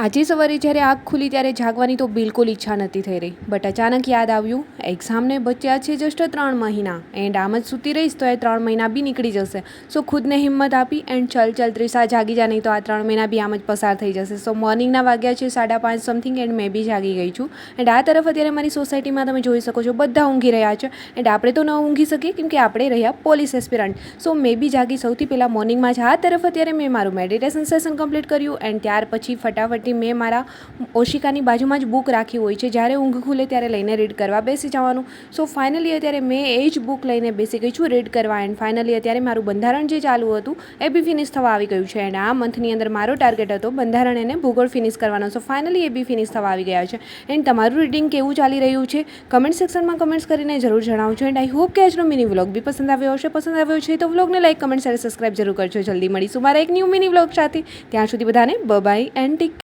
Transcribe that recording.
આજે સવારે જ્યારે આંખ ખુલી ત્યારે જાગવાની તો બિલકુલ ઈચ્છા નથી થઈ રહી, બટ અચાનક યાદ આવ્યું એક્ઝામને બચ્યા છે જસ્ટ 3 મહિના એન્ડ આમ જ સૂતી રહીશ તો એ 3 મહિના બી નીકળી જશે. સો ખુદને હિંમત આપી એન્ડ ચલ ત્રિષા જાગી જા, નહીં તો આ 3 મહિના બી આમ જ પસાર થઈ જશે. સો મોર્નિંગના વાગ્યા છે 5:30 સમથિંગ એન્ડ મેં બી જાગી ગઈ છું. એન્ડ આ તરફ અત્યારે મારી સોસાયટીમાં તમે જોઈ શકો છો બધા ઊંઘી રહ્યા છે એન્ડ આપણે તો ન ઊંઘી શકીએ કેમ કે આપણે રહ્યા પોલીસ એસ્પિરન્ટ. સો મેં બી જાગી સૌથી પહેલાં મોર્નિંગમાં જ. આ તરફ અત્યારે મેં મારું મેડિટેશન સેશન કમ્પ્લીટ કર્યું એન્ડ ત્યાર પછી ફટાફટ મેં મારા ઓશિકાની બાજુમાં જ બુક રાખી હોય છે, જ્યારે ઊંઘ ખુલે ત્યારે લઈને રીડ કરવા બેસી જવાનું. સો ફાઇનલી અત્યારે મેં એ જ બુક લઈને બેસી ગઈ છું રીડ કરવા. એન્ડ ફાઇનલી અત્યારે મારું બંધારણ જે ચાલુ હતું એ બી ફિનિશ થવા આવી ગયું છે. એન્ડ આ મંથની અંદર મારો ટાર્ગેટ હતો બંધારણ એને ભૂગોળ ફિનિશ કરવાનો. સો ફાઇનલી એ બી ફિનિશ થવા આવી ગયા છે. એન્ડ તમારું રીડિંગ કેવું ચાલી રહ્યું છે કમેન્ટ સેક્શનમાં કમેન્ટ્સ કરીને જરૂર જણાવજો. એન્ડ આઈ હોપ કે આજનો મિની વ્લોગ બી પસંદ આવ્યો હશે. પસંદ આવ્યો છે તો વ્લોગને લાઈક, કમેન્ટ, શેર, સબસ્ક્રાઈબ જરૂર કરજો. જલ્દી મળીશું મારા એક ન્યૂ મિની વ્લોગ સાથે. ત્યાં સુધી બધાને બાય એન્ડ ટેક